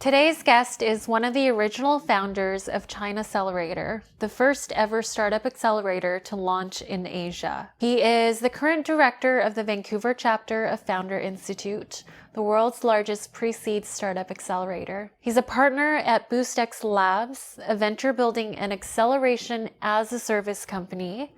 Today's guest is one of the original founders of Chinaccelerator, the first ever startup accelerator to launch in Asia. He is the current director of the Vancouver chapter of Founder Institute, the world's largest pre-seed startup accelerator. He's a partner at BoostXLabs, a venture building and acceleration as a service company.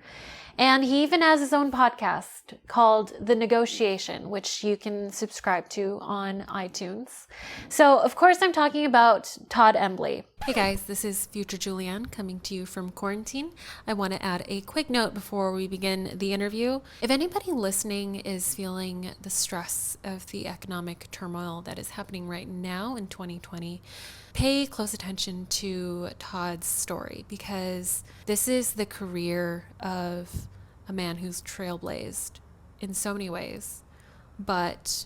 And he even has his own podcast called The Negotiation, which you can subscribe to on iTunes. So, of course, I'm talking about Todd Embley. Hey guys, this is future Julianne coming to you from quarantine. I want to add a quick note before we begin the interview. If anybody listening is feeling the stress of the economic turmoil that is happening right now in 2020, pay close attention to Todd's story, because this is the career of a man who's trailblazed in so many ways. But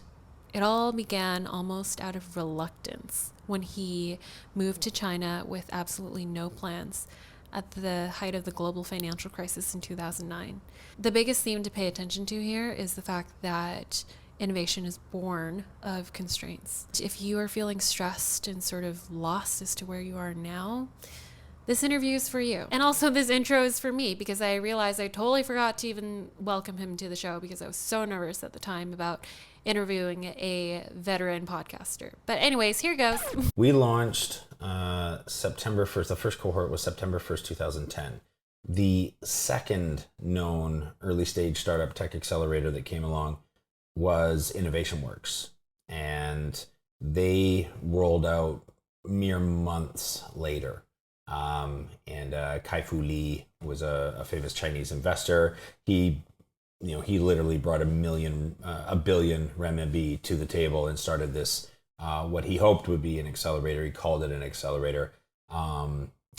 it all began almost out of reluctance when he moved to China with absolutely no plans at the height of the global financial crisis in 2009. The biggest theme to pay attention to here is the fact that innovation is born of constraints. If you are feeling stressed and sort of lost as to where you are now, this interview is for you. And also this intro is for me, because I realized I totally forgot to even welcome him to the show because I was so nervous at the time about interviewing a veteran podcaster. But anyways, here goes. We launched September 1st. The first cohort was September 1st, 2010. The second known early stage startup tech accelerator that came along was Innovation Works, and they rolled out mere months later. Kai-Fu Lee was a famous Chinese investor. He literally brought a billion renminbi to the table and started this, what he hoped would be an accelerator. He called it an accelerator.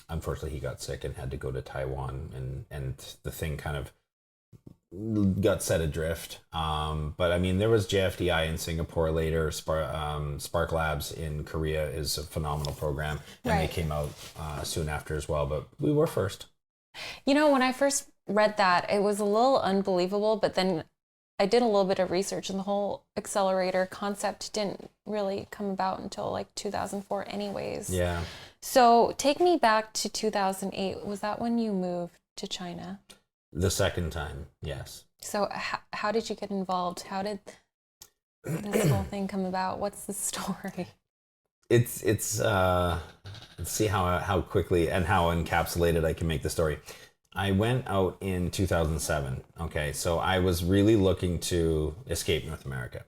Unfortunately, he got sick and had to go to Taiwan, and the thing kind of got set adrift. But I mean, there was JFDI in Singapore later. Spark Labs in Korea is a phenomenal program, and Right. They came out soon after as well. But we were first. You know, when I first read that, it was a little unbelievable, but then I did a little bit of research, and the whole accelerator concept didn't really come about until like 2004 anyways. Yeah. So take me back to 2008. Was that when you moved to China? The second time, yes. So how did you get involved? How did this whole thing come about? What's the story? It's let's see how quickly and how encapsulated I can make the story. I went out in 2007. Okay, so I was really looking to escape North America,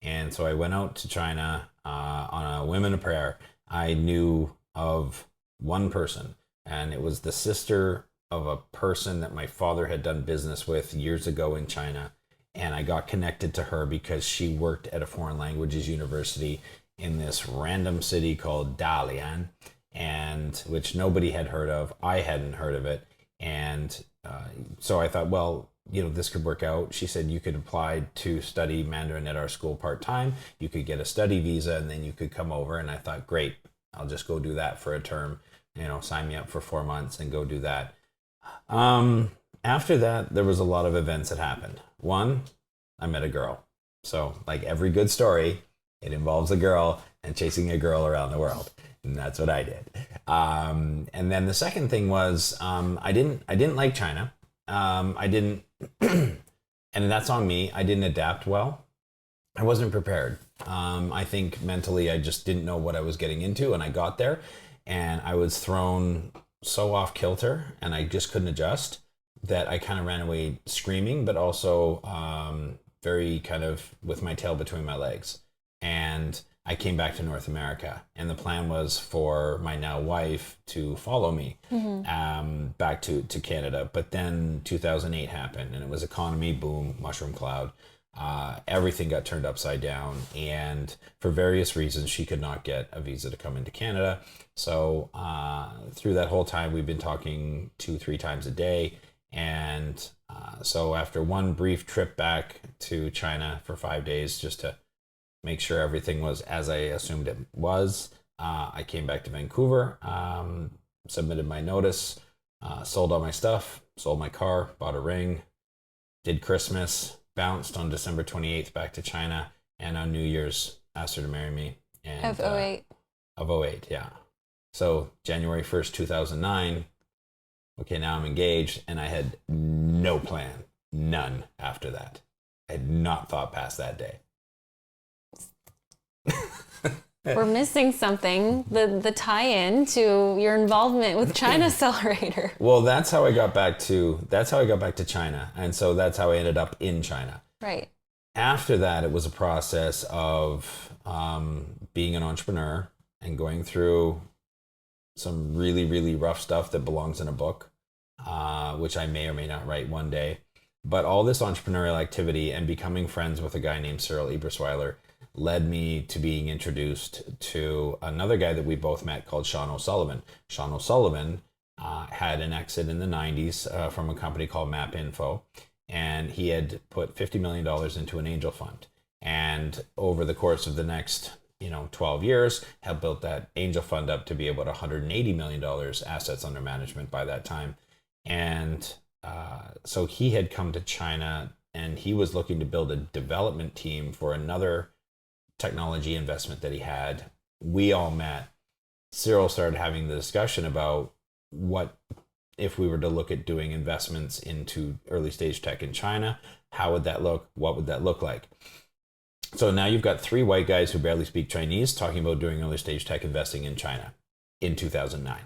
and so I went out to China on a whim and a prayer. I knew of one person, and it was the sister of a person that my father had done business with years ago in China. And I got connected to her because she worked at a foreign languages university in this random city called Dalian, and which nobody had heard of. I hadn't heard of it. And so I thought, well, this could work out. She said you could apply to study Mandarin at our school part-time. You could get a study visa, and then you could come over. And I thought, great, I'll just go do that for a term, sign me up for 4 months and go do that. After that, there was a lot of events that happened. One, I met a girl. So like every good story, it involves a girl and chasing a girl around the world. And that's what I did. And then the second thing was, I didn't like China. And that's on me. I didn't adapt well. I wasn't prepared. I think mentally I just didn't know what I was getting into, and I got there and I was thrown so off kilter, and I just couldn't adjust, that I kind of ran away screaming, but also very kind of with my tail between my legs. And I came back to North America, and the plan was for my now wife to follow me back to Canada. But then 2008 happened, and it was economy boom, mushroom cloud. Everything got turned upside down, and for various reasons she could not get a visa to come into Canada. So through that whole time we've been talking 2-3 times a day, and so after one brief trip back to China for 5 days just to make sure everything was as I assumed it was, I came back to Vancouver, submitted my notice, sold all my stuff, sold my car, bought a ring, did Christmas, bounced on December 28th back to China, and on New Year's asked her to marry me. And, of 08. Of '08, yeah. So January 1st, 2009, okay, now I'm engaged, and I had no plan, none after that. I had not thought past that day. We're missing something, the tie-in to your involvement with Chinaccelerator. Well, that's how I got back to China, and so that's how I ended up in China. Right. After that, it was a process of being an entrepreneur and going through some really, really rough stuff that belongs in a book, which I may or may not write one day. But all this entrepreneurial activity and becoming friends with a guy named Cyril Ebersweiler led me to being introduced to another guy that we both met called Sean O'Sullivan. Sean O'Sullivan had an exit in the 90s from a company called MapInfo, and he had put $50 million into an angel fund. And over the course of the next 12 years, have built that angel fund up to be about $180 million assets under management by that time. And so he had come to China, and he was looking to build a development team for another technology investment that he had. We all met. Cyril started having the discussion about what if we were to look at doing investments into early stage tech in China, how would that look? What would that look like? So now you've got three white guys who barely speak Chinese talking about doing early stage tech investing in China in 2009.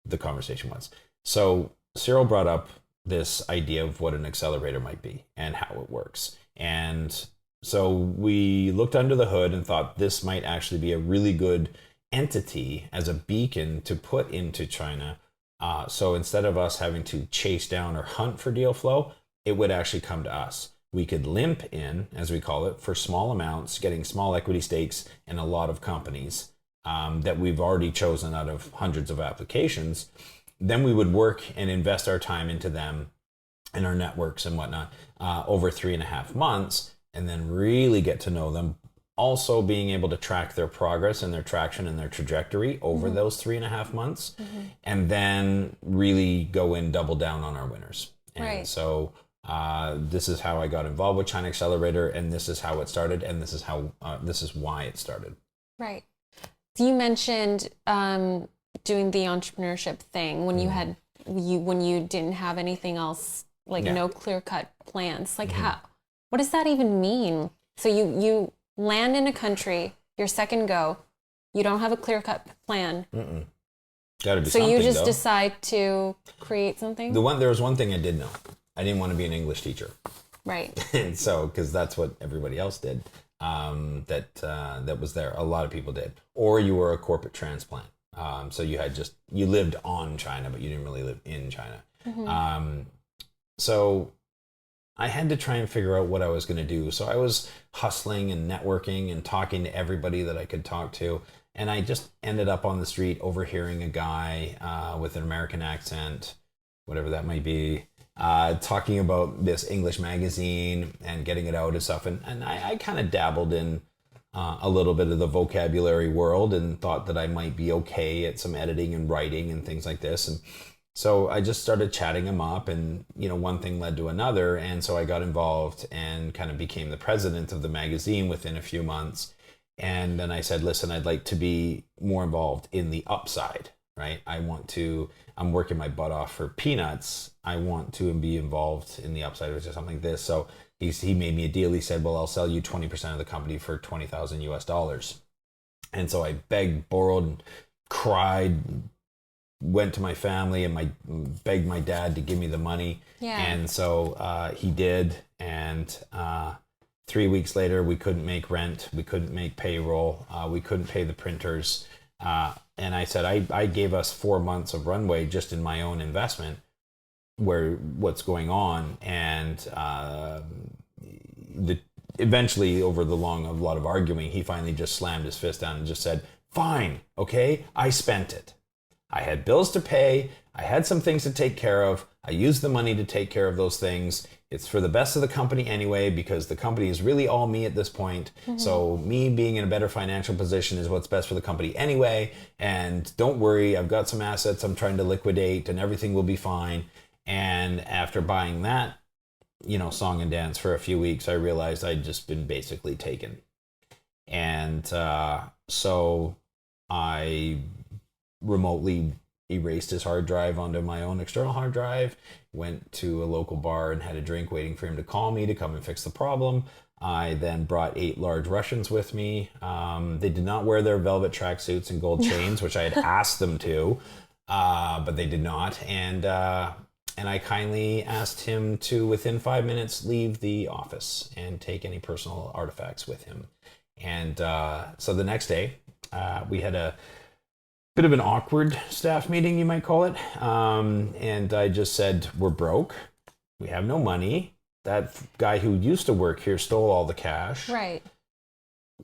The conversation was. So Cyril brought up this idea of what an accelerator might be and how it works. And so we looked under the hood and thought this might actually be a really good entity as a beacon to put into China. So instead of us having to chase down or hunt for deal flow, it would actually come to us. We could limp in, as we call it, for small amounts, getting small equity stakes in a lot of companies that we've already chosen out of hundreds of applications. Then we would work and invest our time into them and our networks and whatnot over 3.5 months, and then really get to know them. Also being able to track their progress and their traction and their trajectory over those 3.5 months, and then really go in, double down on our winners. And so this is how I got involved with Chinaccelerator, and this is how it started, and this is why it started. Right. So you mentioned doing the entrepreneurship thing when you had when you didn't have anything else, like no clear-cut plans. Like what does that even mean? So you land in a country, your second go, you don't have a clear-cut plan. Gotta do so something, you just though. Decide to create something? There was one thing I did know. I didn't want to be an English teacher. Right. And so, because that's what everybody else did, that was there. A lot of people did. Or you were a corporate transplant. So you lived on China, but you didn't really live in China. So I had to try and figure out what I was going to do. So I was hustling and networking and talking to everybody that I could talk to. And I just ended up on the street overhearing a guy with an American accent, whatever that might be, talking about this English magazine and getting it out and stuff. And I kind of dabbled in a little bit of the vocabulary world and thought that I might be okay at some editing and writing and things like this. And so I just started chatting him up, and one thing led to another. And so I got involved and kind of became the president of the magazine within a few months. And then I said, listen, I'd like to be more involved in the upside, right? I'm working my butt off for peanuts. I want to be involved in the upside, which is something like this. So he made me a deal. He said, well, I'll sell you 20% of the company for $20,000 US. And so I begged, borrowed, cried, went to my family and begged my dad to give me the money. Yeah. And so he did. And 3 weeks later, we couldn't make rent. We couldn't make payroll. We couldn't pay the printers. And I said, I gave us 4 months of runway just in my own investment what's going on. And eventually, over a lot of arguing, he finally just slammed his fist down and just said, fine, okay, I spent it. I had bills to pay. I had some things to take care of. I used the money to take care of those things. It's for the best of the company anyway, because the company is really all me at this point. So me being in a better financial position is what's best for the company anyway. And don't worry, I've got some assets I'm trying to liquidate and everything will be fine. And after buying that, song and dance for a few weeks, I realized I'd just been basically taken. And so I remotely erased his hard drive onto my own external hard drive, went to a local bar and had a drink waiting for him to call me to come and fix the problem. I then brought 8 large Russians with me. They did not wear their velvet tracksuits and gold chains, which I had asked them to, but they did not. And I kindly asked him to, within 5 minutes, leave the office and take any personal artifacts with him. And so the next day, we had a bit of an awkward staff meeting, you might call it. And I just said, we're broke. We have no money. That guy who used to work here stole all the cash. Right.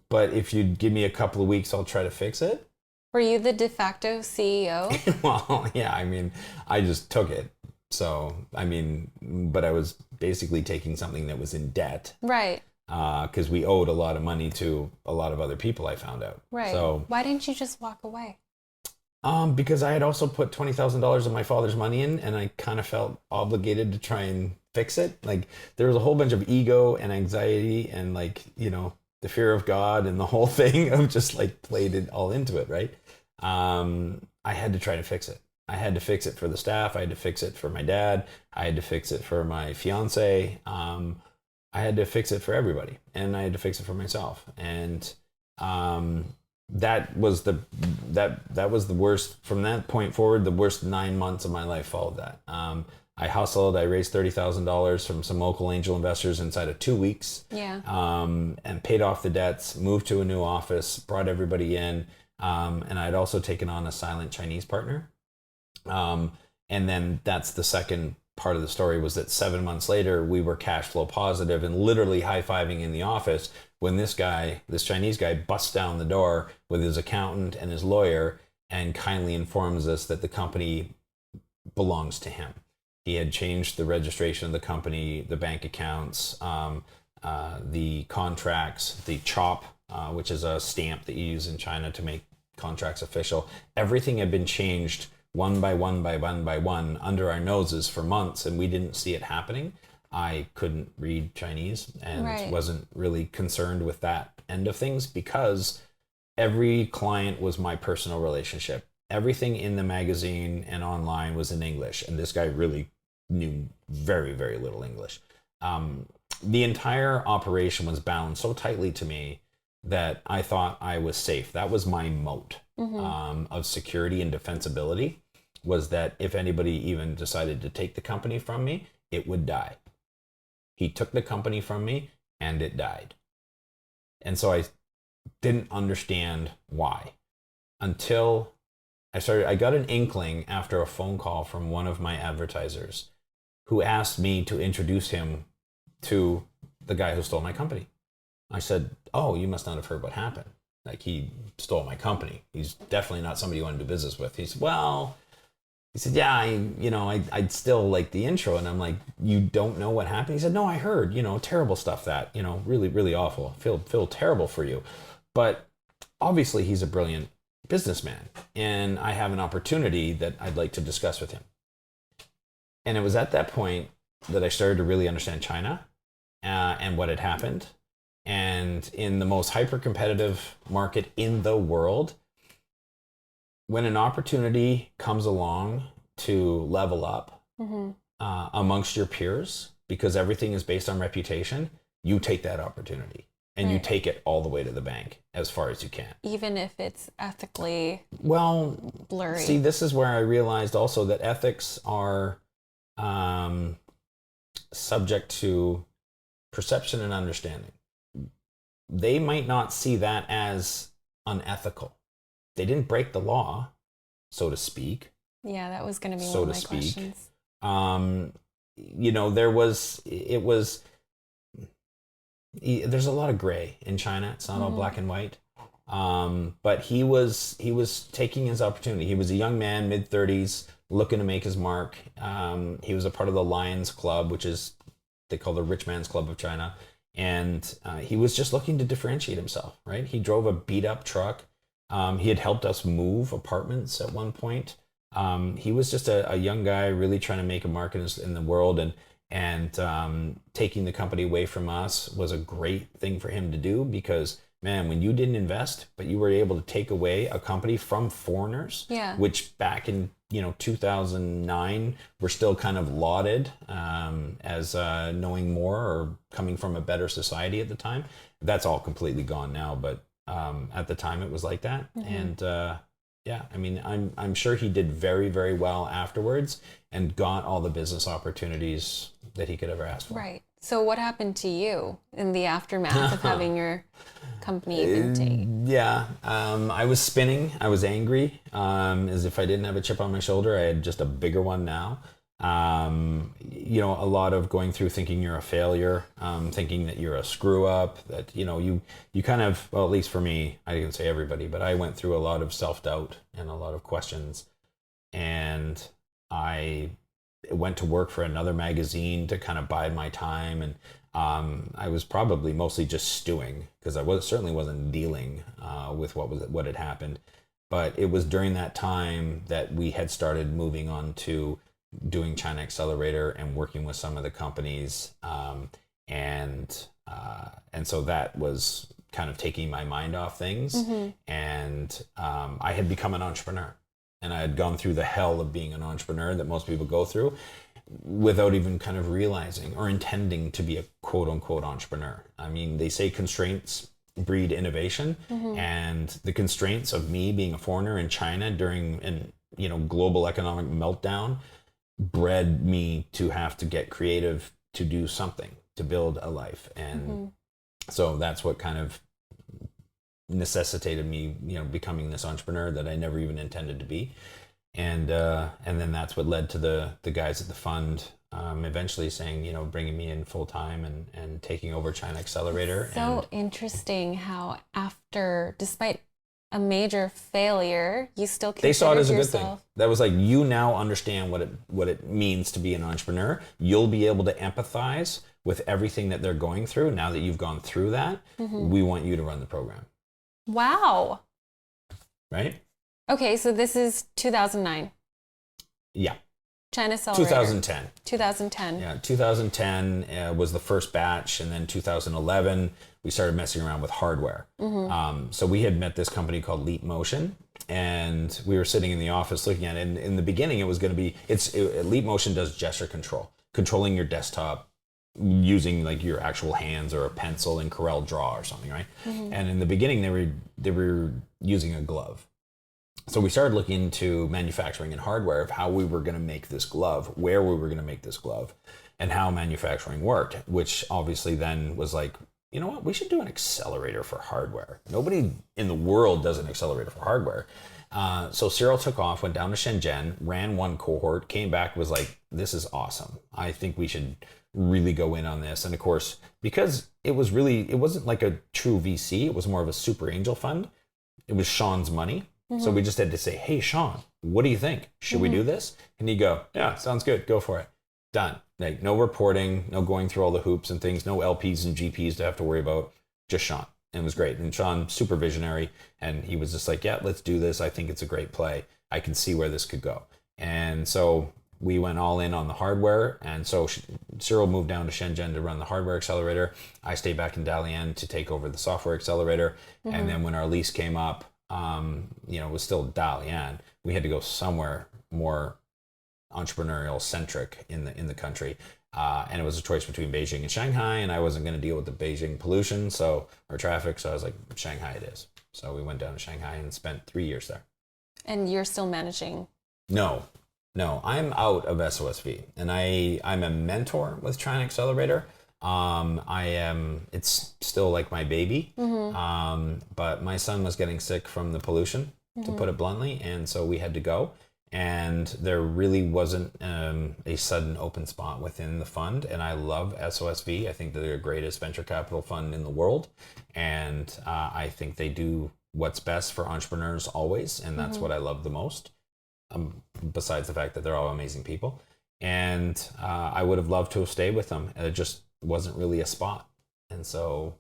But if you give me a couple of weeks, I'll try to fix it. Were you the de facto CEO? Well, yeah, I mean, I just took it. So, I mean, but I was basically taking something that was in debt. Right. Because we owed a lot of money to a lot of other people, I found out. Right. So why didn't you just walk away? Because I had also put $20,000 of my father's money in, and I kind of felt obligated to try and fix it. Like, there was a whole bunch of ego and anxiety and, like, you know, the fear of God and the whole thing of just like played it all into it, right? I had to try to fix it. I had to fix it for the staff. I had to fix it for my dad. I had to fix it for my fiance. I had to fix it for everybody, and I had to fix it for myself. And that was the worst. From that point forward, the worst 9 months of my life followed that. I hustled. I raised $30,000 from some local angel investors inside of 2 weeks. Yeah. And paid off the debts. Moved to a new office. Brought everybody in. And I had also taken on a silent Chinese partner. And then that's the second part of the story, was that 7 months later, we were cash flow positive and literally high-fiving in the office when this Chinese guy busts down the door with his accountant and his lawyer and kindly informs us that the company belongs to him. He had changed the registration of the company, the bank accounts, the contracts, the CHOP, which is a stamp that you use in China to make contracts official. Everything had been changed one by one by one by one under our noses for months, and we didn't see it happening. I couldn't read Chinese and wasn't really concerned with that end of things, because every client was my personal relationship. Everything in the magazine and online was in English, and this guy really knew very, very little English. The entire operation was bound so tightly to me that I thought I was safe. That was my moat of security and defensibility, was that if anybody even decided to take the company from me, it would die. He took the company from me and it died. And so I didn't understand why until I got an inkling after a phone call from one of my advertisers who asked me to introduce him to the guy who stole my company. I said, "Oh, you must not have heard what happened. Like, he stole my company. He's definitely not somebody you want to do business with." He said, "Yeah, I'd still like the intro." And I'm like, "You don't know what happened?" He said, "No, I heard, terrible stuff that, really, really awful. Feel terrible for you. But obviously he's a brilliant businessman, and I have an opportunity that I'd like to discuss with him." And it was at that point that I started to really understand China and what had happened. And in the most hyper-competitive market in the world, when an opportunity comes along to level up amongst your peers, because everything is based on reputation, you take that opportunity and you take it all the way to the bank as far as you can. Even if it's ethically blurry. See, this is where I realized also that ethics are subject to perception and understanding. They might not see that as unethical. They didn't break the law, so to speak. Yeah, that was going to be one of my questions. There's a lot of gray in China. It's not all black and white. But he was taking his opportunity. He was a young man, mid-30s, looking to make his mark. He was a part of the Lions Club, which is, they call the rich man's club of China. And he was just looking to differentiate himself, right? He drove a beat-up truck. He had helped us move apartments at one point. He was just a young guy really trying to make a mark in the world. And taking the company away from us was a great thing for him to do, because man, when you didn't invest, but you were able to take away a company from foreigners, which back in 2009 were still kind of lauded as knowing more or coming from a better society at the time. That's all completely gone now, but at the time it was like that. And yeah, I mean, I'm sure he did very, very well afterwards and got all the business opportunities that he could ever ask for. Right. So what happened to you in the aftermath of having your company even taken? Yeah, I was spinning. I was angry, as if I didn't have a chip on my shoulder. I had just a bigger one now. A lot of going through thinking you're a failure, thinking that you're a screw up, that, you kind of, well, at least for me, I didn't say everybody, but I went through a lot of self-doubt and a lot of questions. And I went to work for another magazine to kind of bide my time. And I was probably mostly just stewing, because I certainly wasn't dealing with what had happened. But it was during that time that we had started moving on to doing Chinaccelerator and working with some of the companies, and so that was kind of taking my mind off things. And I had become an entrepreneur, and I had gone through the hell of being an entrepreneur that most people go through without even kind of realizing or intending to be a quote unquote entrepreneur. I mean, they say constraints breed innovation, and the constraints of me being a foreigner in China during global economic meltdown bred me to have to get creative, to do something, to build a life. And so that's what kind of necessitated me, becoming this entrepreneur that I never even intended to be. And then that's what led to the guys at the fund eventually saying, bringing me in full time and taking over Chinaccelerator. So interesting how despite a major failure, you still considered they saw it as a yourself. good thing. That was like, you now understand what it means to be an entrepreneur. You'll be able to empathize with everything that they're going through. Now that you've gone through that, we want you to run the program. Wow. Right? Okay, so this is 2009. Yeah. Chinaccelerator. 2010. 2010. Yeah, 2010 was the first batch, and then 2011 we started messing around with hardware. So we had met this company called Leap Motion, and we were sitting in the office looking at it. And in the beginning, it was going to be Leap Motion does gesture control, controlling your desktop using like your actual hands or a pencil in Corel Draw or something, right? And in the beginning, they were using a glove. So we started looking into manufacturing and hardware of how we were going to make this glove, where we were going to make this glove, and how manufacturing worked, which obviously then was like, you know what, we should do an accelerator for hardware. Nobody in the world does an accelerator for hardware. So Cyril took off, went down to Shenzhen, ran one cohort, came back, was like, this is awesome. I think we should really go in on this. And of course, because it wasn't like a true VC, it was more of a super angel fund. It was Sean's money. So we just had to say, hey, Sean, what do you think? Should we do this? And he'd go, yeah, sounds good. Go for it. Done. Like, no reporting, no going through all the hoops and things, no LPs and GPs to have to worry about. Just Sean. And it was great. And Sean, super visionary. And he was just like, yeah, let's do this. I think it's a great play. I can see where this could go. And so we went all in on the hardware. And so Cyril moved down to Shenzhen to run the hardware accelerator. I stayed back in Dalian to take over the software accelerator. And then when our lease came up, it was still Dalian. We had to go somewhere more entrepreneurial centric in the country. And it was a choice between Beijing and Shanghai, and I wasn't going to deal with the Beijing pollution or traffic. So I was like, Shanghai it is. So we went down to Shanghai and spent 3 years there. And you're still managing? No, I'm out of SOSV, and I'm a mentor with Chinaccelerator. It's still like my baby, but my son was getting sick from the pollution, to put it bluntly, and so we had to go. And there really wasn't a sudden open spot within the fund. And I love SOSV. I think they're the greatest venture capital fund in the world. And I think they do what's best for entrepreneurs always. And that's what I love the most, besides the fact that they're all amazing people. And I would have loved to have stayed with them. It just wasn't really a spot. And so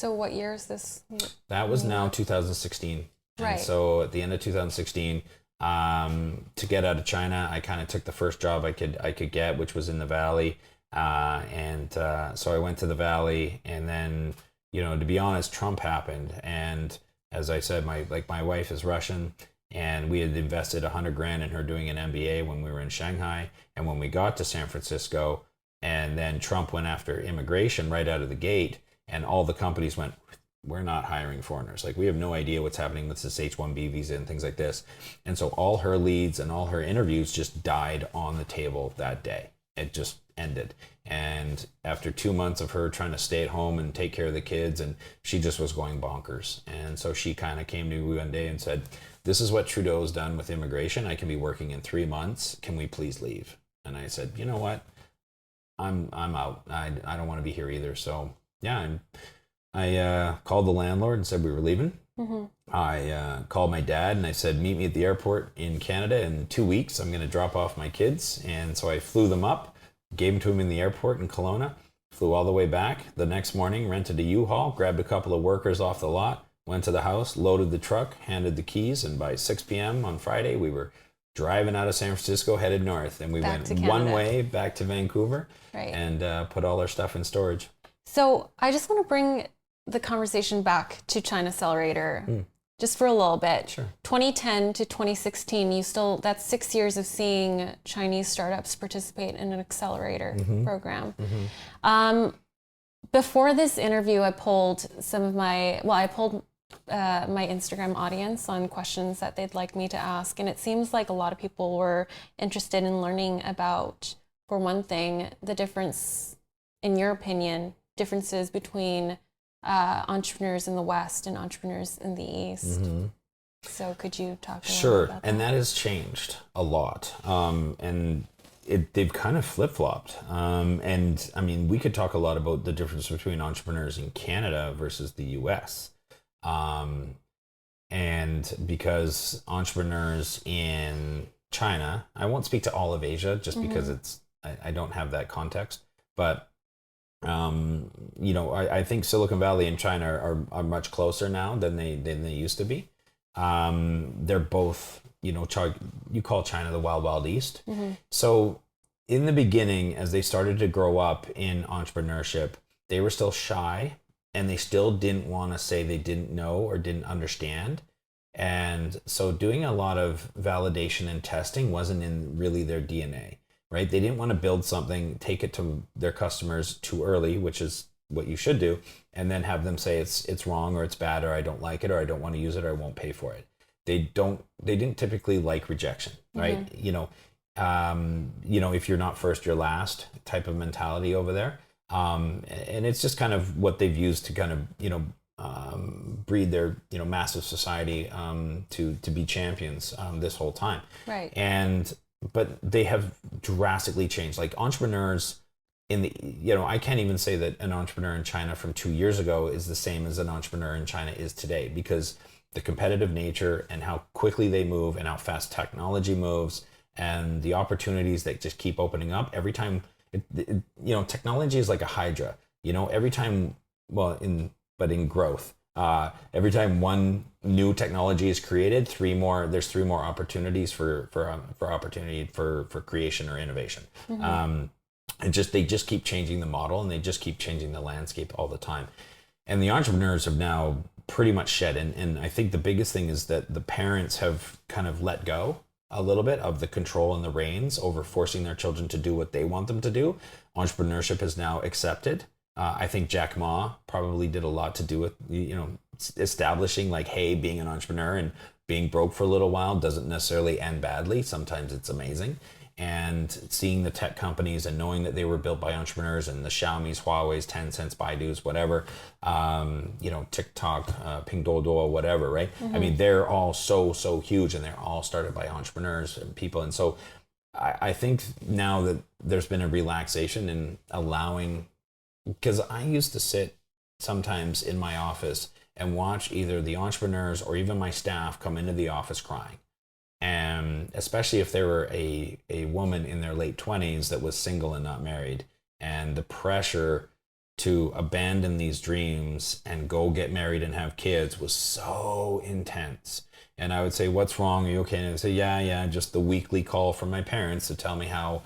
what year is this? That was now 2016. Right. And so at the end of 2016, to get out of China, I kind of took the first job I could get, which was in the Valley. So I went to the Valley, and then, to be honest, Trump happened. And as I said, my wife is Russian, and we had invested $100,000 in her doing an MBA when we were in Shanghai. And when we got to San Francisco, and then Trump went after immigration right out of the gate, and all the companies went, we're not hiring foreigners. Like, we have no idea what's happening with this H-1B visa and things like this. And so all her leads and all her interviews just died on the table that day. It just ended. And after 2 months of her trying to stay at home and take care of the kids, and she just was going bonkers. And so she kind of came to me one day and said, this is what Trudeau's done with immigration. I can be working in 3 months. Can we please leave? And I said, you know what? I'm out. I don't want to be here either. So yeah, I called the landlord and said we were leaving. Mm-hmm. I called my dad and I said, meet me at the airport in Canada in 2 weeks. I'm going to drop off my kids. And so I flew them up, gave them to him in the airport in Kelowna, flew all the way back. The next morning, rented a U-Haul, grabbed a couple of workers off the lot, went to the house, loaded the truck, handed the keys. And by 6 p.m. on Friday, we were driving out of San Francisco, headed north. And we went one way back to Vancouver, right, and put all our stuff in storage. So I just want to bring the conversation back to Chinaccelerator just for a little bit. Sure. 2010 to 2016, that's 6 years of seeing Chinese startups participate in an accelerator program. Mm-hmm. Before this interview, I polled my Instagram audience on questions that they'd like me to ask. And it seems like a lot of people were interested in learning about, for one thing, the difference, in your opinion, differences between entrepreneurs in the West and entrepreneurs in the East. Mm-hmm. So could you talk a little about that? And that has changed a lot. And they've kind of flip-flopped. And I mean, we could talk a lot about the difference between entrepreneurs in Canada versus the US. And because entrepreneurs in China, I won't speak to all of Asia just because I don't have that context, but I think Silicon Valley and China are much closer now than they used to be. They're both, you call China the wild, wild East. Mm-hmm. So in the beginning, as they started to grow up in entrepreneurship, they were still shy and they still didn't want to say they didn't know or didn't understand. And so doing a lot of validation and testing wasn't in really their DNA. Right? They didn't want to build something, take it to their customers too early, which is what you should do, and then have them say it's wrong or it's bad or I don't like it or I don't want to use it or I won't pay for it. They didn't typically like rejection, right? Mm-hmm. If you're not first, you're last type of mentality over there. And it's just kind of what they've used to kind of, breed their, massive society to be champions this whole time. Right. But they have drastically changed. Like entrepreneurs I can't even say that an entrepreneur in China from 2 years ago is the same as an entrepreneur in China is today, because the competitive nature and how quickly they move and how fast technology moves and the opportunities that just keep opening up every time. Technology is like a hydra. Every time, in growth. Every time one new technology is created, there's three more opportunities for creation or innovation. Mm-hmm. They just keep changing the model and they just keep changing the landscape all the time. And the entrepreneurs have now pretty much shed. And I think the biggest thing is that the parents have kind of let go a little bit of the control and the reins over forcing their children to do what they want them to do. Entrepreneurship is now accepted. I think Jack Ma probably did a lot to do with, establishing like, hey, being an entrepreneur and being broke for a little while doesn't necessarily end badly. Sometimes it's amazing. And seeing the tech companies and knowing that they were built by entrepreneurs and the Xiaomi's, Huawei's, Tencent's, Baidu's, whatever, TikTok, Pinduoduo, whatever, right? Mm-hmm. I mean, they're all so huge and they're all started by entrepreneurs and people. And so I think now that there's been a relaxation in allowing, because I used to sit sometimes in my office and watch either the entrepreneurs or even my staff come into the office crying. And especially if they were a woman in their late 20s that was single and not married, and the pressure to abandon these dreams and go get married and have kids was so intense. And I would say, what's wrong? Are you okay? And they'd say, yeah, just the weekly call from my parents to tell me how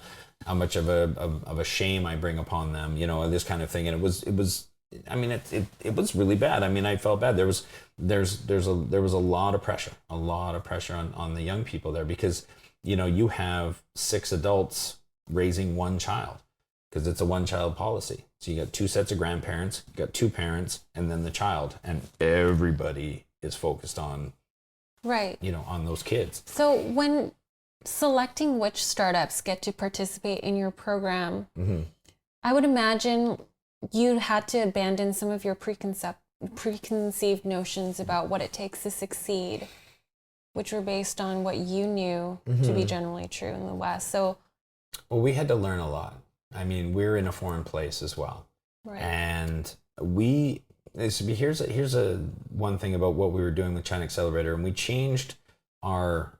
how much of a shame I bring upon them, you know, this kind of thing. And it was, I mean, it was really bad. I mean, I felt bad. There was a lot of pressure on the young people there, because, you know, you have 6 adults raising one child, because it's a one child policy. So you got 2 sets of grandparents, you got 2 parents, and then the child, and everybody is focused on, right, you know, on those kids. So when selecting which startups get to participate in your program, I would imagine you had to abandon some of your preconceived notions about what it takes to succeed, which were based on what you knew to be generally true in the West. So, well, we had to learn a lot. I mean, we're in a foreign place as well. right. And here's a one thing about what we were doing with Chinaccelerator, and we changed our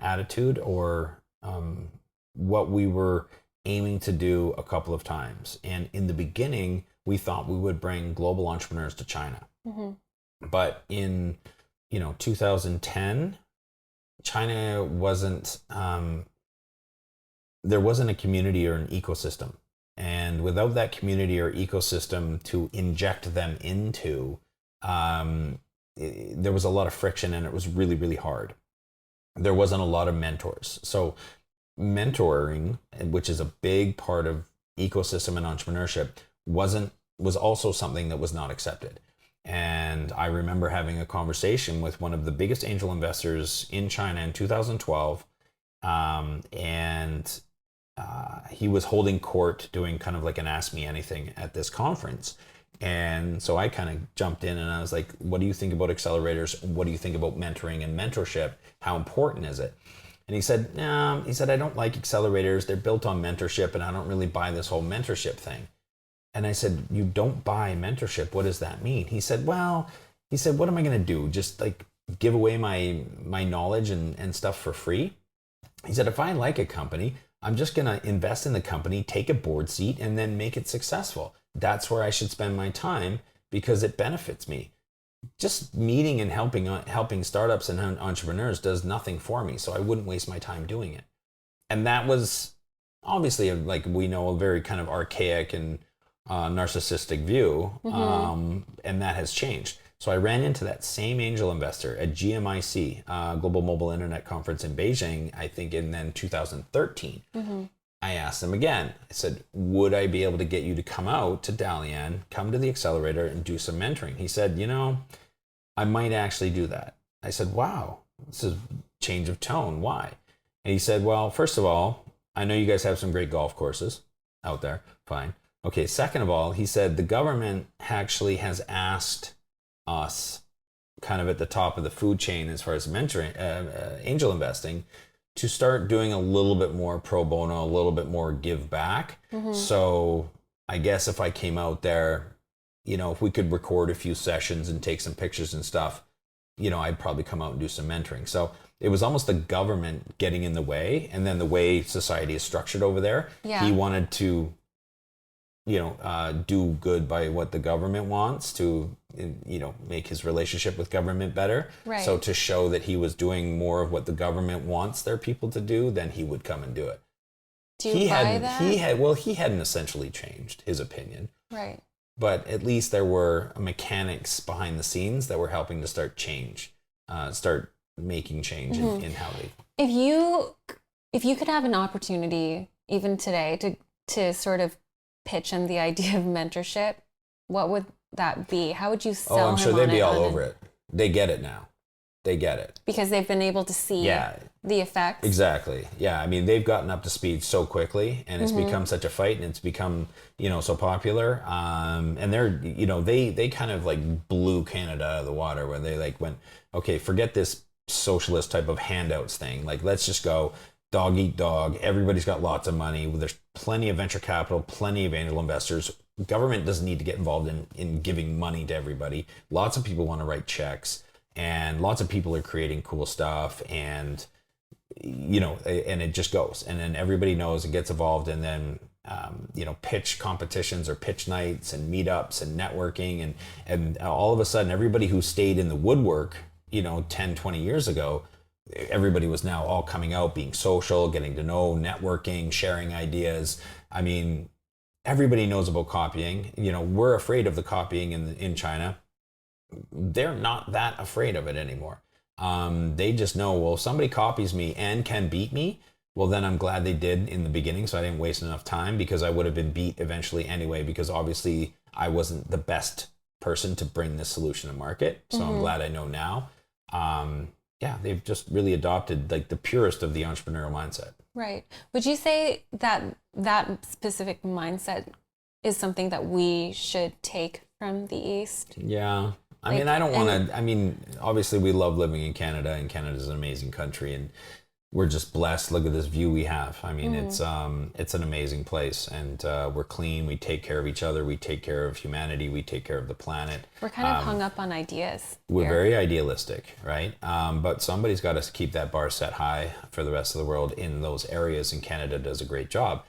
attitude, or what we were aiming to do a couple of times. And in the beginning, we thought we would bring global entrepreneurs to China. But in, you know, 2010, China wasn't, there wasn't a community or an ecosystem. And without that community or ecosystem to inject them into, there was a lot of friction, and it was really, really hard. There wasn't a lot of mentors. So mentoring, which is a big part of ecosystem and entrepreneurship, was also something that was not accepted. And I remember having a conversation with one of the biggest angel investors in China in 2012, and he was holding court, doing kind of like an Ask Me Anything at this conference. And so I kind of jumped in and I was like, what do you think about accelerators? What do you think about mentoring and mentorship? How important is it? And he said, no, I don't like accelerators. They're built on mentorship, and I don't really buy this whole mentorship thing. And I said, you don't buy mentorship? What does that mean? He said, what am I going to do? Just like give away my knowledge and stuff for free? He said, if I like a company, I'm just going to invest in the company, take a board seat, and then make it successful. That's where I should spend my time, because it benefits me. Just meeting and helping startups and entrepreneurs does nothing for me, so I wouldn't waste my time doing it. And that was obviously, like we know, a very kind of archaic and narcissistic view, and that has changed. So I ran into that same angel investor at GMIC, Global Mobile Internet Conference in Beijing, I think in then 2013. I asked him again. I said, would I be able to get you to come out to Dalian, come to the accelerator, and do some mentoring? He said, you know, I might actually do that. I said, wow, this is a change of tone. Why? And he said, well, first of all, I know you guys have some great golf courses out there. Fine. Okay, second of all, he said, the government actually has asked us, kind of at the top of the food chain as far as mentoring, angel investing, to start doing a little bit more pro bono, a little bit more give back. So I guess if I came out there, you know, if we could record a few sessions and take some pictures and stuff, you know, I'd probably come out and do some mentoring. So it was almost the government getting in the way, and then the way society is structured over there. Yeah. He wanted to, you know, do good by what the government wants to, you know, make his relationship with government better. Right. So to show that he was doing more of what the government wants their people to do, then he would come and do it. Do you buy that? He hadn't essentially changed his opinion. Right. But at least there were mechanics behind the scenes that were helping to start making change in how they. If you could have an opportunity, even today, to sort of pitch him the idea of mentorship, what would that be? How would you sell him? Oh, I'm sure they'd be all over it. They get it now. They get it. Because they've been able to see the effects. Exactly. Yeah. I mean, they've gotten up to speed so quickly, and it's become such a fight, and it's become, you know, so popular. And they're, you know, they kind of like blew Canada out of the water, where they like went, okay, forget this socialist type of handouts thing. Like, let's just go dog eat dog. Everybody's got lots of money. There's plenty of venture capital, plenty of angel investors. Government doesn't need to get involved in giving money to everybody. Lots of people want to write checks, and lots of people are creating cool stuff, and, you know, and it just goes. And then everybody knows it gets involved, and then, you know, pitch competitions or pitch nights and meetups and networking. And all of a sudden, everybody who stayed in the woodwork, you know, 10, 20 years ago, everybody was now all coming out, being social, getting to know, networking, sharing ideas. I mean, everybody knows about copying. You know, we're afraid of the copying in China. They're not that afraid of it anymore. They just know, well, if somebody copies me and can beat me, well, then I'm glad they did in the beginning, so I didn't waste enough time, because I would have been beat eventually anyway, because obviously I wasn't the best person to bring this solution to market. So I'm glad I know now. Yeah, they've just really adopted like the purest of the entrepreneurial mindset. Right. Would you say that that specific mindset is something that we should take from the East? Yeah. I mean, I don't want to, I mean, obviously we love living in Canada, and Canada's an amazing country, and we're just blessed. Look at this view we have. I mean, it's an amazing place, and we're clean. We take care of each other. We take care of humanity. We take care of the planet. We're kind of hung up on ideas. We're very idealistic, right? But somebody's got to keep that bar set high for the rest of the world in those areas, and Canada does a great job.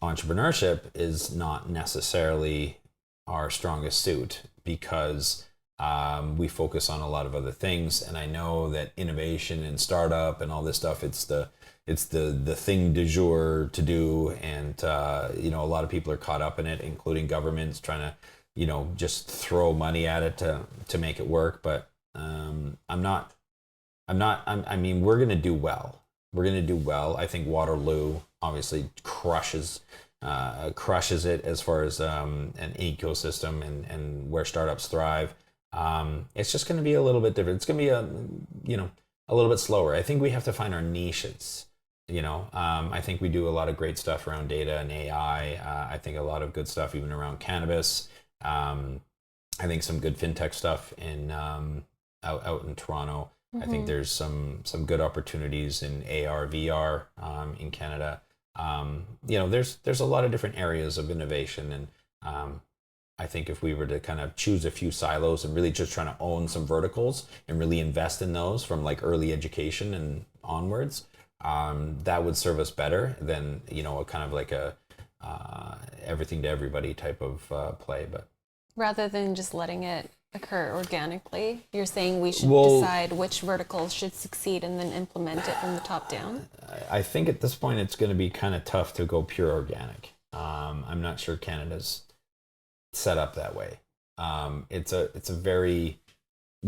Entrepreneurship is not necessarily our strongest suit, because we focus on a lot of other things, and I know that innovation and startup and all this stuff, it's the thing du jour to do, and you know, a lot of people are caught up in it, including governments trying to, you know, just throw money at it to make it work. But I mean, we're gonna do well. We're gonna do well. I think Waterloo obviously crushes it as far as an ecosystem and where startups thrive. It's just going to be a little bit different. It's going to be a little bit slower. I think we have to find our niches. You know, I think we do a lot of great stuff around data and AI. I think a lot of good stuff even around cannabis. I think some good fintech stuff in out in Toronto. I think there's some good opportunities in AR, VR in Canada. You know, there's a lot of different areas of innovation, and I think if we were to kind of choose a few silos and really just trying to own some verticals and really invest in those from like early education and onwards, that would serve us better than, you know, a kind of like a everything to everybody type of play. But rather than just letting it occur organically, you're saying we should decide which verticals should succeed and then implement it from the top down? I think at this point it's going to be kind of tough to go pure organic. I'm not sure Canada's set up that way. It's a very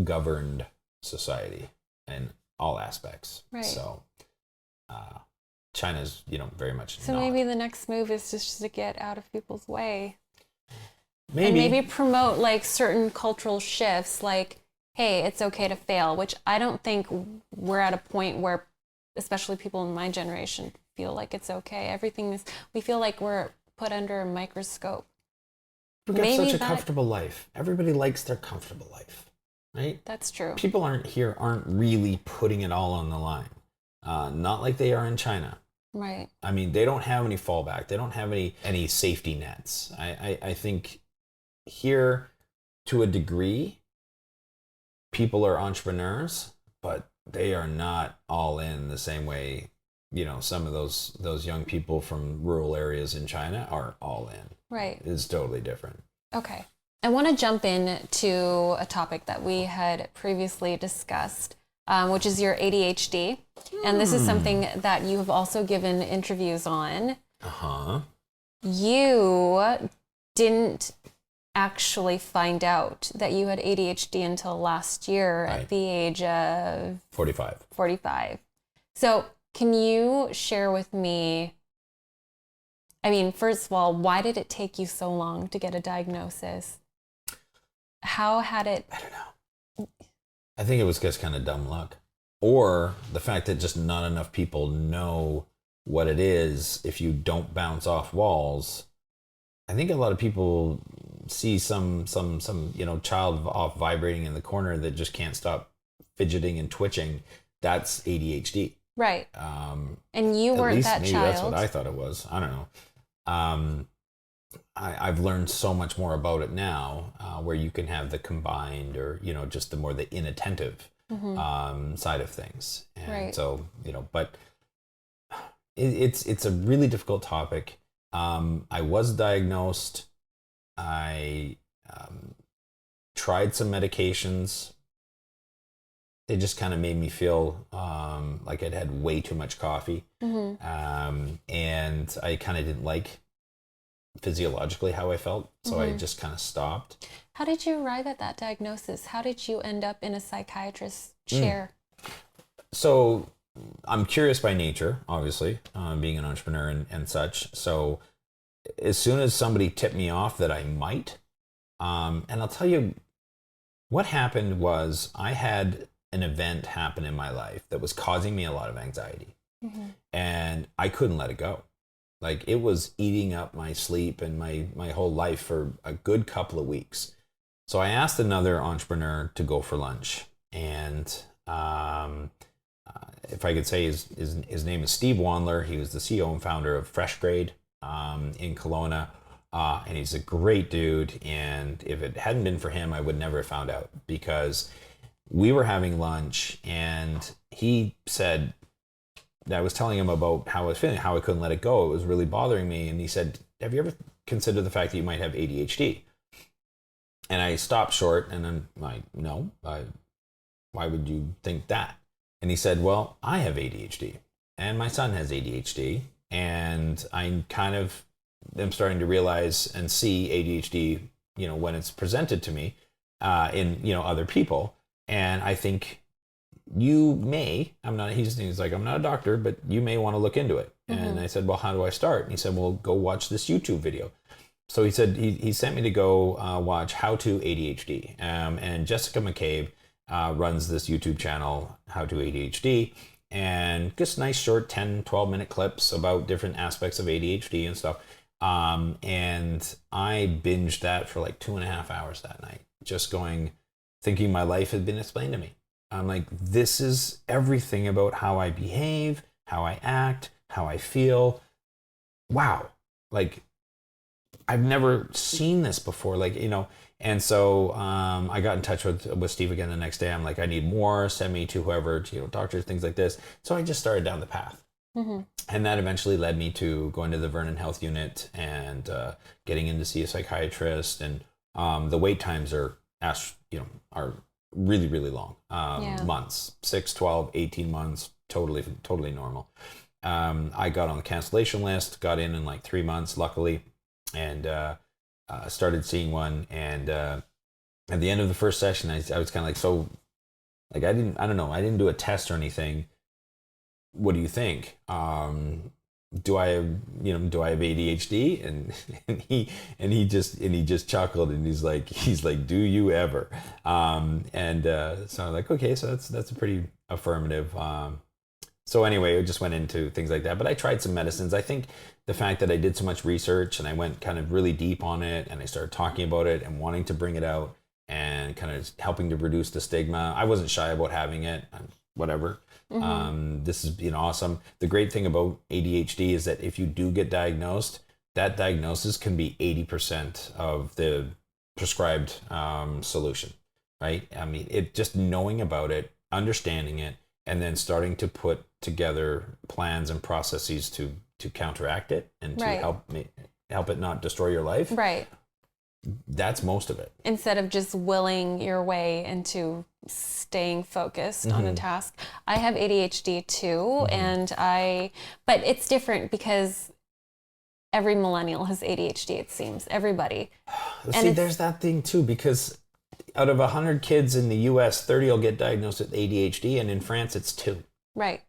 governed society in all aspects. Right. So China's, you know, very much so not. Maybe the next move is just to get out of people's way. Maybe. And maybe promote like certain cultural shifts, like, hey, it's okay to fail, which I don't think we're at a point where, especially people in my generation, feel like it's okay. We feel like we're put under a microscope. We've got such a comfortable life. Everybody likes their comfortable life, right? That's true. People aren't really putting it all on the line. Not like they are in China. Right. I mean, they don't have any fallback. They don't have any safety nets. I think here, to a degree, people are entrepreneurs, but they are not all in the same way. You know, some of those young people from rural areas in China are all in. Right. It's totally different. Okay. I want to jump in to a topic that we had previously discussed, which is your ADHD. And this is something that you have also given interviews on. Uh-huh. You didn't actually find out that you had ADHD until last year at the age of 45. So can you share with me, I mean, first of all, why did it take you so long to get a diagnosis? How had it? I don't know. I think it was just kind of dumb luck. Or the fact that just not enough people know what it is if you don't bounce off walls. I think a lot of people see some you know, child off vibrating in the corner that just can't stop fidgeting and twitching. That's ADHD. Right. And you weren't that maybe child. That's what I thought it was. I don't know. I've learned so much more about it now, where you can have the combined, or, you know, just the inattentive side of things. And right. So, you know, but it's a really difficult topic. I was diagnosed. I tried some medications. it just kind of made me feel like I'd had way too much coffee. And I kind of didn't like physiologically how I felt. So I just kind of stopped. How did you arrive at that diagnosis? How did you end up in a psychiatrist's chair? So I'm curious by nature, obviously, being an entrepreneur and such. So as soon as somebody tipped me off that I might, and I'll tell you what happened was I had an event happen in my life that was causing me a lot of anxiety, and I couldn't let it go. Like, it was eating up my sleep and my whole life for a good couple of weeks. So I asked another entrepreneur to go for lunch, and if I could say his name is Steve Wandler. He was the CEO and founder of Fresh Grade in Kelowna. And he's a great dude. And if it hadn't been for him, I would never have found out, because we were having lunch and he said, I was telling him about how I was feeling, how I couldn't let it go. It was really bothering me. And he said, have you ever considered the fact that you might have ADHD? And I stopped short and I'm like, no, why would you think that? And he said, well, I have ADHD and my son has ADHD. And I kind of am starting to realize and see ADHD, when it's presented to me in, other people. And I think you may, he's like, I'm not a doctor, but you may want to look into it. And I said, well, how do I start? And he said, well, go watch this YouTube video. So he said, he sent me to go watch How to ADHD. And Jessica McCabe runs this YouTube channel, How to ADHD. And just nice short 10, 12-minute clips about different aspects of ADHD and stuff. And I binged that for like 2.5 hours that night, just thinking my life had been explained to me. I'm like, this is everything about how I behave, how I act, how I feel. Wow. Like, I've never seen this before, and so I got in touch with Steve again the next day. I'm like, I need more, send me to whoever, doctors, things like this. So I just started down the path. And that eventually led me to going to the Vernon Health Unit and getting in to see a psychiatrist. And the wait times are really, really long, months, 6, 12, 18 months, totally normal. I got on the cancellation list, got in like 3 months, luckily, and started seeing one. And at the end of the first session, I was kind of like, so, like, I didn't do a test or anything. What do you think? Do I have ADHD? And he just chuckled, and he's like, do you ever? So I'm like, okay, so that's a pretty affirmative. So anyway, I just went into things like that. But I tried some medicines. I think the fact that I did so much research and I went kind of really deep on it, and I started talking about it and wanting to bring it out and kind of helping to reduce the stigma. I wasn't shy about having it, whatever. This has been awesome. The great thing about ADHD is that if you do get diagnosed, that diagnosis can be 80% of the prescribed solution, right? I mean, it just knowing about it, understanding it, and then starting to put together plans and processes to counteract it and to help it not destroy your life. Right. That's most of it. Instead of just willing your way into staying focused on a task. I have ADHD too, but it's different because every millennial has ADHD, it seems. Everybody. See, there's that thing too, because out of 100 kids in the US, 30 will get diagnosed with ADHD, and in France it's 2. Right.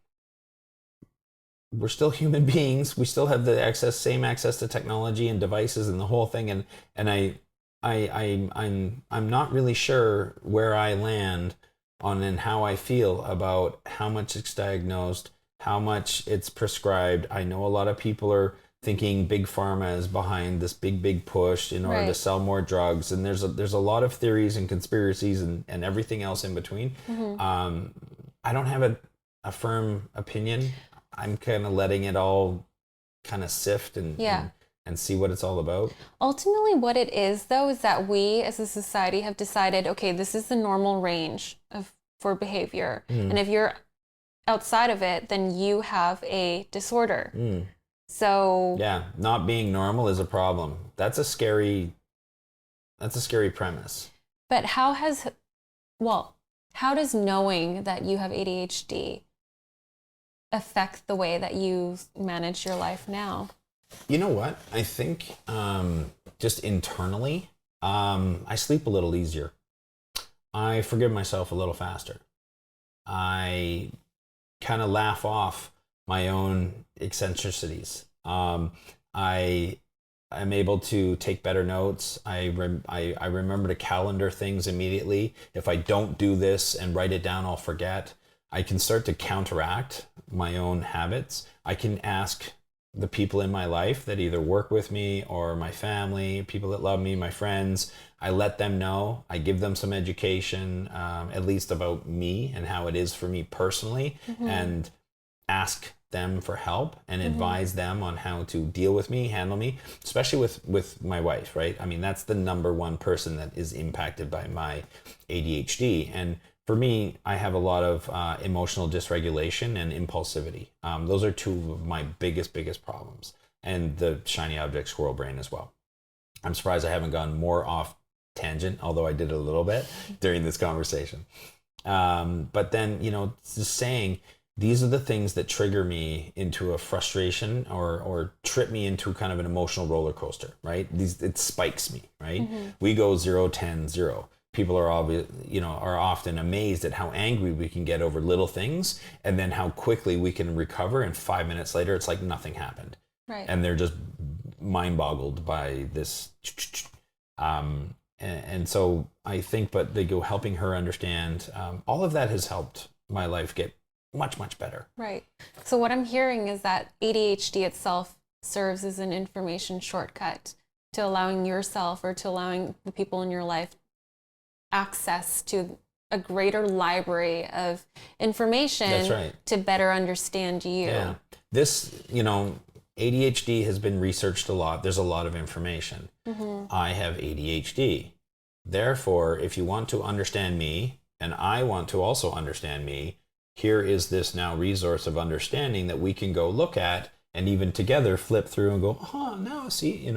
We're still human beings. We still have the same access to technology and devices and the whole thing. And I'm not really sure where I land on and how I feel about how much it's diagnosed, how much it's prescribed. I know a lot of people are thinking big pharma is behind this big push in order to sell more drugs, and there's a lot of theories and conspiracies and everything else in between. I don't have a firm opinion. I'm kind of letting it all kind of sift and see what it's all about. Ultimately, what it is, though, is that we as a society have decided, okay, this is the normal range for behavior. And if you're outside of it, then you have a disorder. So yeah, not being normal is a problem. That's a scary premise. But How does knowing that you have ADHD affect the way that you manage your life now? You know what? I think just internally, I sleep a little easier. I forgive myself a little faster. I kind of laugh off my own eccentricities. I'm able to take better notes. I remember to calendar things immediately. If I don't do this and write it down, I'll forget. I can start to counteract my own habits. I can ask the people in my life that either work with me or my family, people that love me, my friends, I let them know. I give them some education, at least about me and how it is for me personally, and ask them for help and advise them on how to deal with me, handle me, especially with my wife, right? I mean, that's the number one person that is impacted by my ADHD. And for me, I have a lot of emotional dysregulation and impulsivity. Those are two of my biggest problems. And the shiny object squirrel brain as well. I'm surprised I haven't gone more off tangent, although I did a little bit during this conversation. But then, just saying, these are the things that trigger me into a frustration or trip me into kind of an emotional roller coaster, right? It spikes me, right? We go 0, 10, 0. People are are often amazed at how angry we can get over little things, and then how quickly we can recover. And 5 minutes later, it's like nothing happened. Right. And they're just mind boggled by this. And so I think, but they go helping her understand, all of that has helped my life get much better. Right. So what I'm hearing is that ADHD itself serves as an information shortcut to allowing yourself or to allowing the people in your life access to a greater library of information. That's right. To better understand you. Yeah. This, ADHD has been researched a lot. There's a lot of information. I have ADHD. Therefore, if you want to understand me, and I want to also understand me, here is this now resource of understanding that we can go look at and even together flip through and go, now see,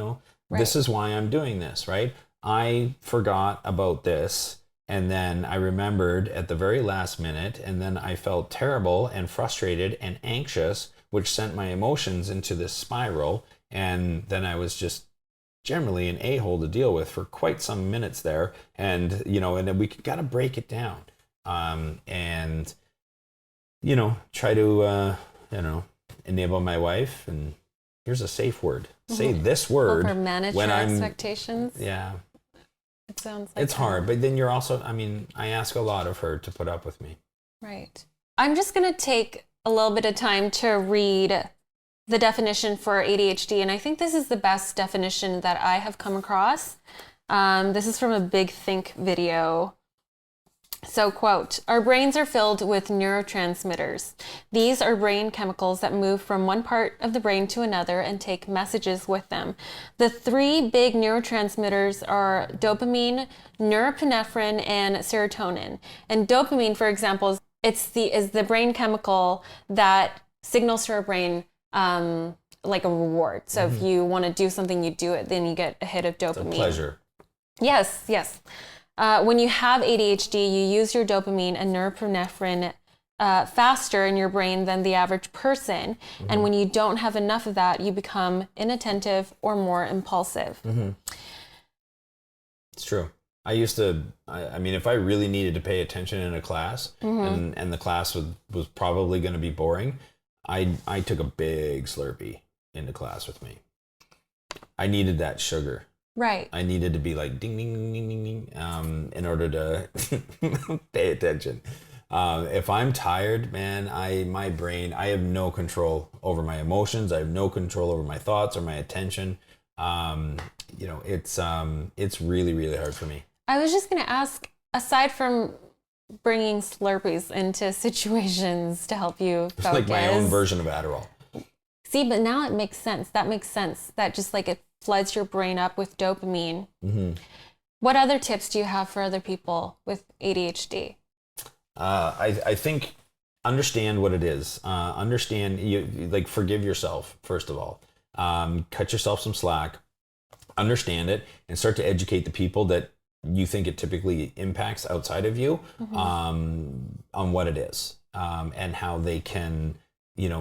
Right. This is why I'm doing this, right? I forgot about this, and then I remembered at the very last minute, and then I felt terrible and frustrated and anxious, which sent my emotions into this spiral, and then I was just generally an a-hole to deal with for quite some minutes there, and and then we got to break it down, and try to enable my wife. And here's a safe word. Say this word. Or manage when your I'm expectations. Yeah. It sounds like It's hard, but then you're also, I ask a lot of her to put up with me. Right. I'm just going to take a little bit of time to read the definition for ADHD, and I think this is the best definition that I have come across. This is from a Big Think video. So, quote, "Our brains are filled with neurotransmitters. These are brain chemicals that move from one part of the brain to another and take messages with them. The three big neurotransmitters are dopamine, norepinephrine, and serotonin. And dopamine, for example, is the brain chemical that signals to our brain like a reward. So if you want to do something, you do it, then you get a hit of dopamine. It's a pleasure. Yes. When you have ADHD, you use your dopamine and norepinephrine faster in your brain than the average person. And when you don't have enough of that, you become inattentive or more impulsive. It's true. I used to, if I really needed to pay attention in a class, and the class was probably going to be boring, I took a big Slurpee into class with me. I needed that sugar. Right. I needed to be like ding, ding, ding, ding, ding, ding, in order to pay attention. If I'm tired, man, my brain, I have no control over my emotions. I have no control over my thoughts or my attention. It's really, really hard for me. I was just going to ask, aside from bringing Slurpees into situations to help you focus. It's like my own version of Adderall. See, but now it makes sense. That makes sense. That just like it floods your brain up with dopamine. What other tips do you have for other people with ADHD? I think understand what it is. Understand, forgive yourself, first of all. Cut yourself some slack. Understand it and start to educate the people that you think it typically impacts outside of you, on what it is, and how they can,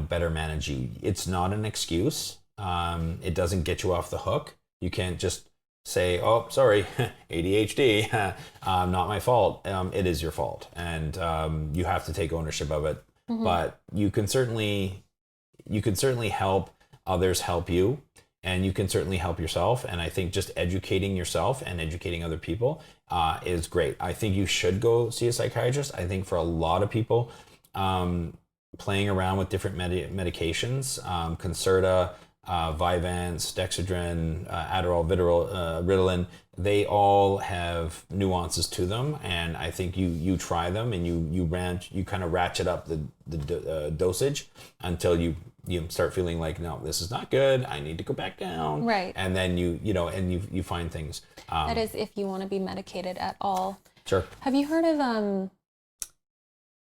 better manage you. It's not an excuse. It doesn't get you off the hook. You can't just say, oh, sorry, ADHD, not my fault. It is your fault. And you have to take ownership of it. But you can certainly help others help you. And you can certainly help yourself. And I think just educating yourself and educating other people is great. I think you should go see a psychiatrist. I think for a lot of people, playing around with different medications, Concerta, Vyvanse, Dexedrine, Adderall, Ritalin, they all have nuances to them. And I think you try them and you kind of ratchet up the dosage until you start feeling like, no, this is not good. I need to go back down. Right. And then you find things. That is if you want to be medicated at all. Sure. Have you heard of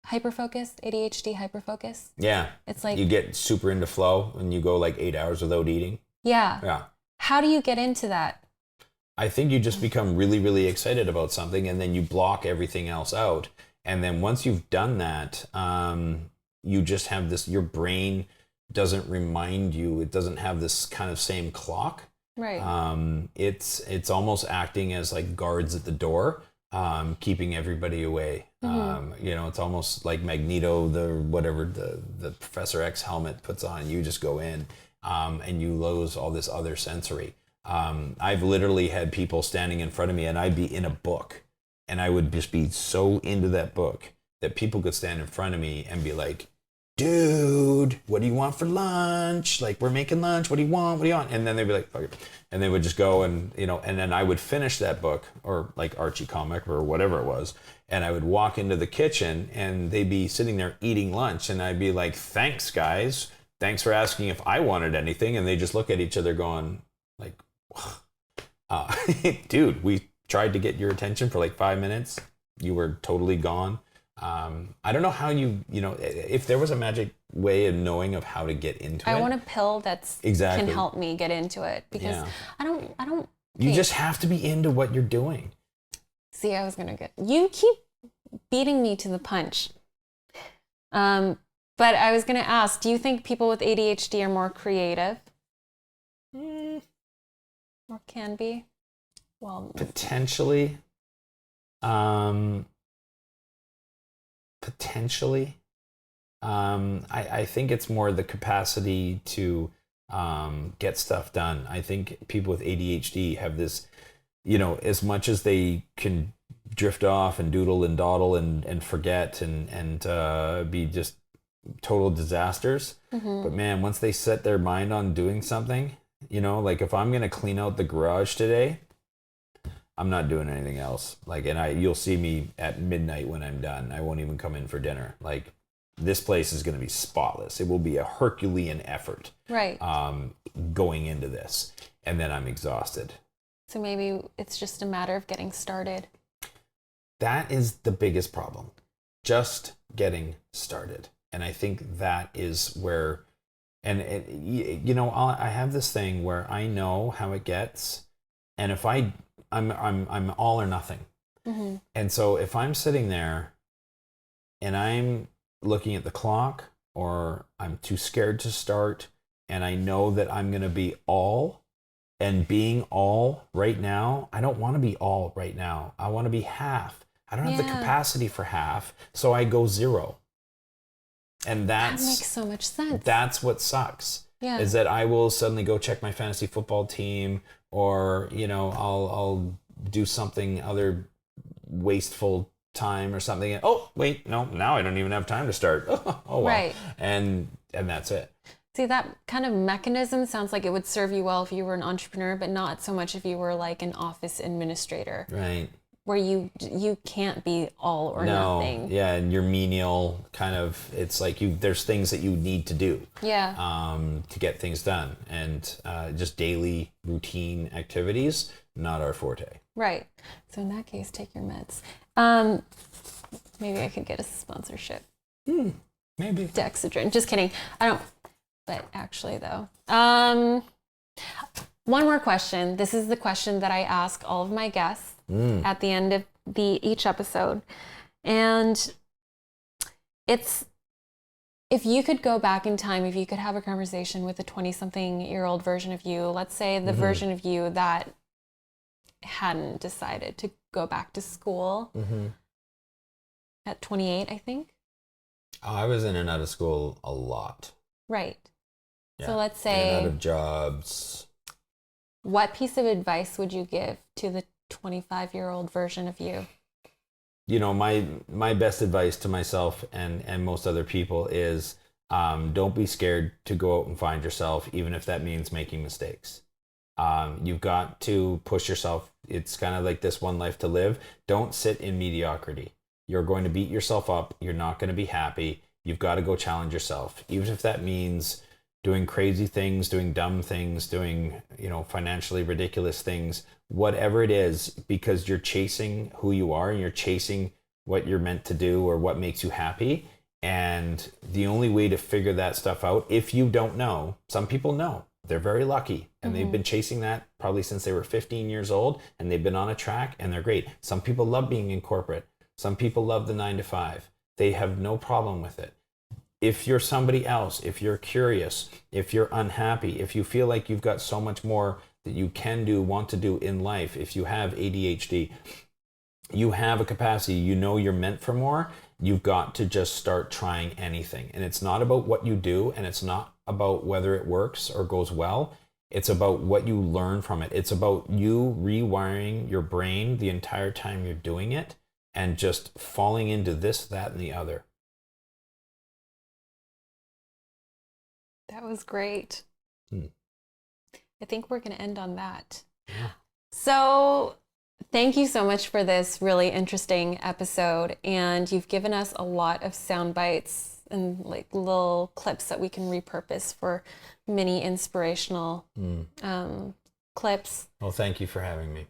hyperfocus, ADHD hyperfocus? Yeah. It's like you get super into flow and you go like 8 hours without eating. Yeah. Yeah. How do you get into that? I think you just become really, really excited about something and then you block everything else out. And then once you've done that, you just have this, your brain doesn't remind you, it doesn't have this kind of same clock. Right. It's almost acting as like guards at the door, keeping everybody away. It's almost like Magneto, the Professor X helmet puts on, you just go in, and you lose all this other sensory. I've literally had people standing in front of me and I'd be in a book and I would just be so into that book that people could stand in front of me and be like, dude, what do you want for lunch? Like, we're making lunch. What do you want? What do you want? And then they'd be like, okay. And they would just go and then I would finish that book or like Archie comic or whatever it was. And I would walk into the kitchen and they'd be sitting there eating lunch. And I'd be like, thanks, guys. Thanks for asking if I wanted anything. And they just look at each other going like, dude, we tried to get your attention for like 5 minutes. You were totally gone. I don't know how if there was a magic way of knowing of how to get into it. I want a pill that's exactly can help me get into it because I don't. You just have to be into what you're doing. See, I was going to get, you keep beating me to the punch. But I was going to ask, do you think people with ADHD are more creative? Or can be? Well, potentially. Potentially. I think it's more the capacity to get stuff done. I think people with ADHD have this, as much as they can drift off and doodle and dawdle and forget and be just total disasters. But man, once they set their mind on doing something, like if I'm going to clean out the garage today, I'm not doing anything else. Like, and you'll see me at midnight when I'm done. I won't even come in for dinner. Like, this place is going to be spotless. It will be a Herculean effort. Right. Going into this. And then I'm exhausted. So maybe it's just a matter of getting started. That is the biggest problem. Just getting started. And I think that is where, and I have this thing where I know how it gets. And if I'm all or nothing. And so if I'm sitting there and I'm looking at the clock or I'm too scared to start and I know that I'm going to be all, and being all right now, I don't want to be all right now. I want to be half. I don't have the capacity for half, so I go 0. And that makes so much sense. That's what sucks. Yeah. Is that I will suddenly go check my fantasy football team, or I'll do something other wasteful time or something. Oh wait, no, now I don't even have time to start. Oh well. Right. And that's it. See, that kind of mechanism sounds like it would serve you well if you were an entrepreneur, but not so much if you were like an office administrator. Right. Where you can't be all or nothing. Yeah, and you're menial kind of. It's like there's things that you need to do. Yeah. To get things done, and just daily routine activities, not our forte. Right. So in that case, take your meds. Maybe I could get a sponsorship. Maybe. Dexedrine. Just kidding. I don't. But actually, though, one more question. This is the question that I ask all of my guests. at the end of each episode. And it's, if you could go back in time, if you could have a conversation with a 20-something-year-old version of you, let's say the version of you that hadn't decided to go back to school at 28, I think. Oh, I was in and out of school a lot. Right. Yeah. So let's In say, and out of jobs. what piece of advice would you give to the 25-year-old version of you? You know, my best advice to myself and most other people is don't be scared to go out and find yourself, even if that means making mistakes. You've got to push yourself. It's kind of like this one life to live. Don't sit in mediocrity. You're going to beat yourself up. You're not going to be happy. You've got to go challenge yourself, even if that means doing crazy things, doing dumb things, doing, you know, financially ridiculous things, whatever it is, because you're chasing who you are and you're chasing what you're meant to do or what makes you happy. And the only way to figure that stuff out, if you don't know, some people know, they're very lucky and they've been chasing that probably since they were 15 years old and they've been on a track and they're great. Some people love being in corporate. Some people love the 9 to 5. They have no problem with it. If you're somebody else, if you're curious, if you're unhappy, if you feel like you've got so much more that you can do, want to do in life, if you have ADHD, you have a capacity, you know you're meant for more, you've got to just start trying anything. And it's not about what you do, and it's not about whether it works or goes well. It's about what you learn from it. It's about you rewiring your brain the entire time you're doing it and just falling into this, that, and the other. That was great. I think we're going to end on that. Yeah. So thank you so much for this really interesting episode. And you've given us a lot of sound bites and like little clips that we can repurpose for mini inspirational clips. Well, thank you for having me.